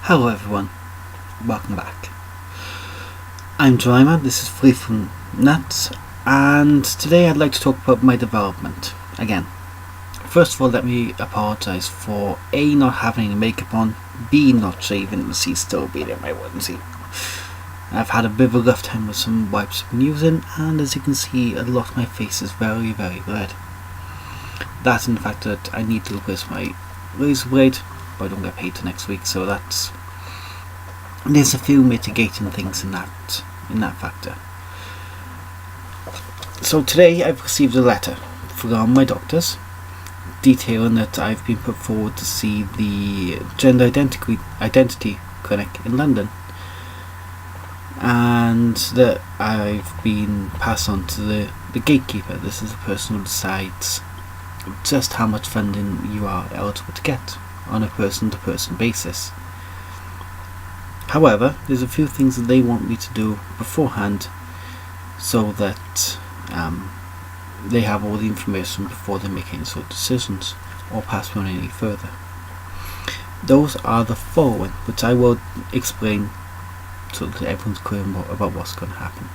Hello everyone, welcome back. I'm Jemima, this is Free from Nuts, and today I'd like to talk about my development again. First of all, let me apologise for A, not having any makeup on, B, not shaving, C, still being in my onesie. I've had a bit of a rough time with some wipes I've been using, and as you can see, a lot of my face is very red. That's in the fact that I need to replace my razor blade, but I don't get paid till next week, so there's a few mitigating things in that factor. So today I've received a letter from my doctors detailing that I've been put forward to see the gender identity clinic in London, and that I've been passed on to the gatekeeper. This is the person who decides just how much funding you are eligible to get on a person-to-person basis. However, there's a few things that they want me to do beforehand so that they have all the information before they make any sort of decisions or pass me on any further. Those are the following, which I will explain so that everyone's clear about what's going to happen.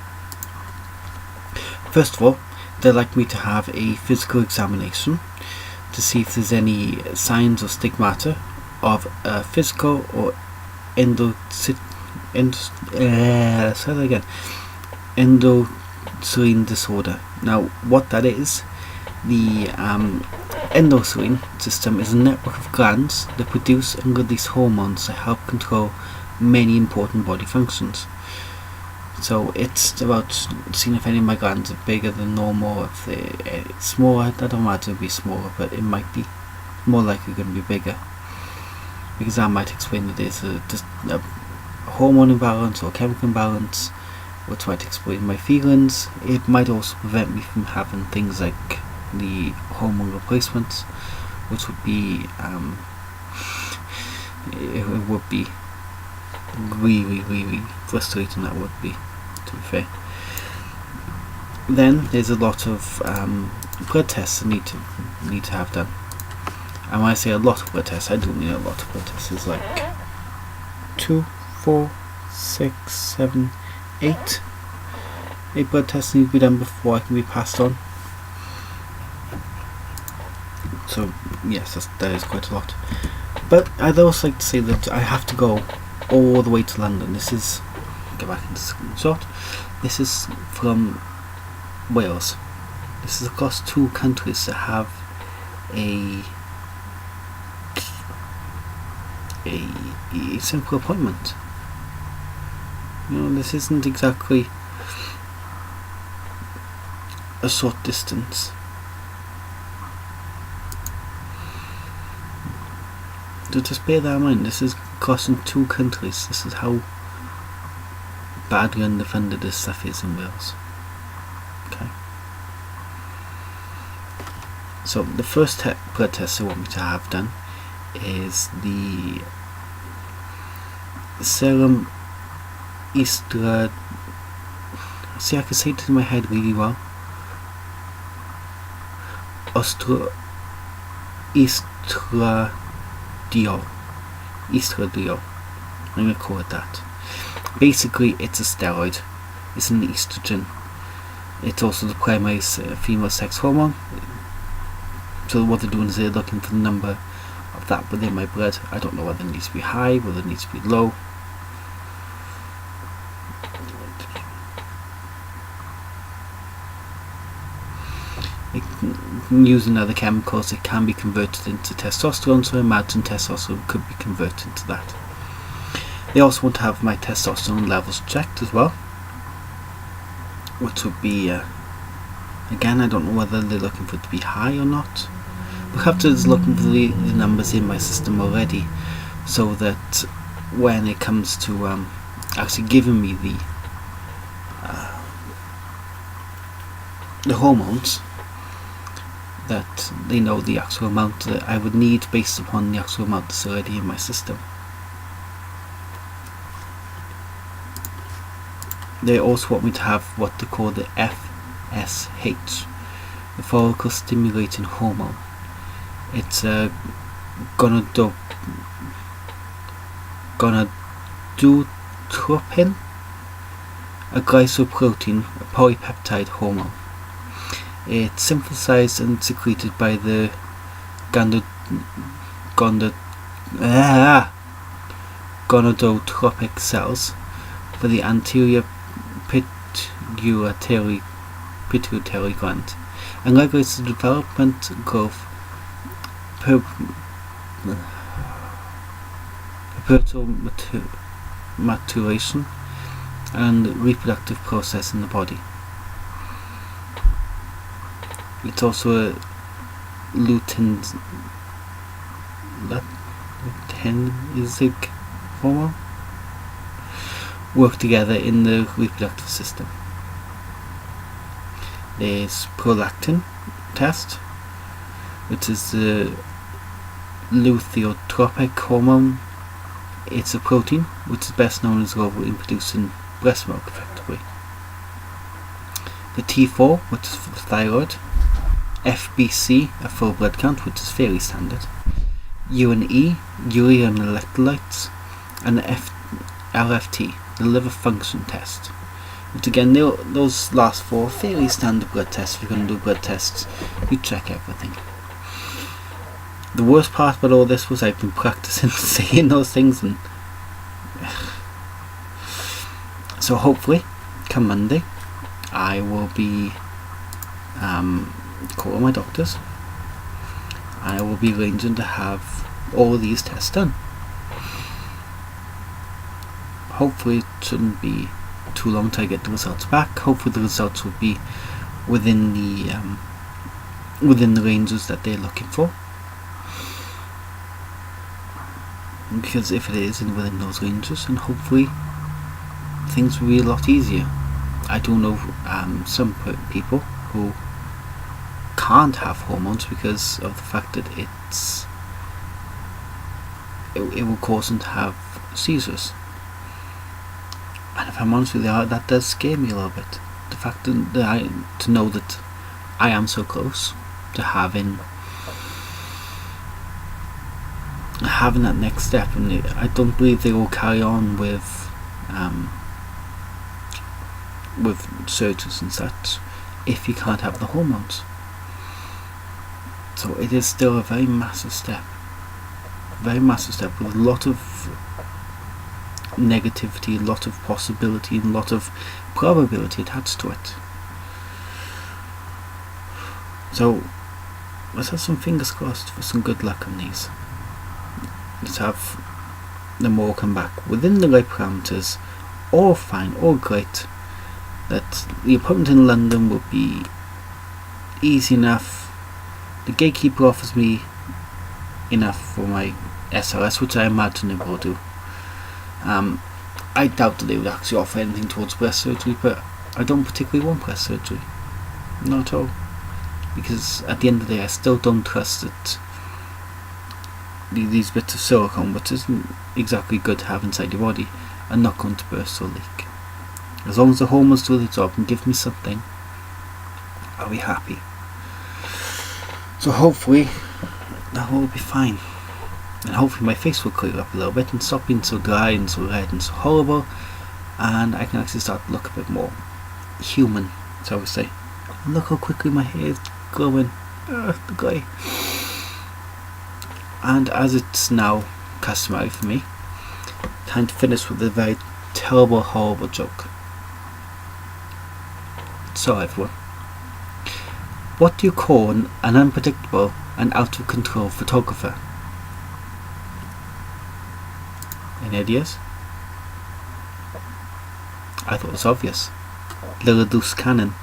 First of all, they'd like me to have a physical examination to see if there's any signs or stigmata of a physical or endocrine disorder. Now, what that is, the endocrine system is a network of glands that produce and release hormones that help control many important body functions. So it's about seeing if any of my glands are bigger than normal. If they're smaller, I don't imagine it'll be smaller, but it might be more likely going to be bigger, because that might explain that there's just a hormone imbalance or chemical imbalance, which might explain my feelings. It might also prevent me from having things like the hormone replacements, which would be it would be really frustrating. That would be, to be fair. Then there's a lot of blood tests I need to have done. And when I say a lot of blood tests, I don't mean a lot of blood tests. It's like 2, 4, 6, 7, 8 blood tests need to be done before I can be passed on. So yes, that is quite a lot. But I'd also like to say that I have to go all the way to London. This is, go back into the screenshot. This is from Wales. This is across 2 countries that have a simple appointment. You know, this isn't exactly a short distance. So just bear that in mind. This is crossing 2 countries. This is how badly underfunded this stuff is in Wales. Okay. So the first blood test they want me to have done is the Serum Oestradiol. See, I can say it in my head really well. Oestradiol. I'm going to call it that. Basically, it's a steroid. It's an estrogen. It's also the primary female sex hormone. So what they're doing is they're looking for the number of that within my blood. I don't know whether it needs to be high, whether it needs to be low. Using other chemicals, it can be converted into testosterone, so I imagine testosterone could be converted into that. They also want to have my testosterone levels checked as well, which would be, again, I don't know whether they're looking for it to be high or not. Perhaps it's looking for the numbers in my system already, so that when it comes to actually giving me the hormones, that they know the actual amount that I would need based upon the actual amount that's already in my system. They also want me to have what they call the FSH, the follicle stimulating hormone. It's gonadotropin, a glycoprotein, a polypeptide hormone. It's synthesized and secreted by the gonadotropic cells for the anterior pituitary gland, and regulates the development, growth, pubertal maturation, and reproductive process in the body. It's also a luteinizing hormone, work together in the reproductive system. There's prolactin test, which is the leukotropic hormone. It's a protein which is best known as role in producing breast milk effectively. The T4, which is for the thyroid. FBC, a full blood count, which is fairly standard. U&E, urea and electrolytes, and the LFT, the liver function test. Which again, those last four are fairly standard blood tests. If you're going to do blood tests, you check everything. The worst part about all this was I've been practicing saying those things, and so hopefully, come Monday, I will be calling my doctors. I will be arranging to have all of these tests done. Hopefully it shouldn't be too long till I get the results back. Hopefully the results will be within the ranges that they're looking for. Because if it is within those ranges, and hopefully things will be a lot easier. I do know some people who can't have hormones because of the fact that it will cause them to have seizures. And if I'm honest with you, that does scare me a little bit. The fact that to know that I am so close to having that next step, and I don't believe they will carry on with surgeries and such if you can't have the hormones. So it is still a very massive step with a lot of negativity, a lot of possibility, and a lot of probability attached to it. So let's have some fingers crossed for some good luck on these. Let's have them all come back within the right parameters, all fine, all great. That the appointment in London will be easy enough. The gatekeeper offers me enough for my SRS, which I imagine it will do. I doubt that they would actually offer anything towards breast surgery, but I don't particularly want breast surgery. Not at all. Because at the end of the day, I still don't trust that these bits of silicone, which isn't exactly good to have inside your body, are not going to burst or leak. As long as the hormones do the job and give me something, I'll be happy. So hopefully that will be fine, and hopefully my face will clear up a little bit and stop being so dry and so red and so horrible, and I can actually start to look a bit more human, so I would say. Look how quickly my hair is glowing. The guy. And as it's now customary for me, time to finish with a very terrible, horrible joke. So everyone, what do you call an unpredictable and out of control photographer? Any ideas? I thought it was obvious. Little loose cannon.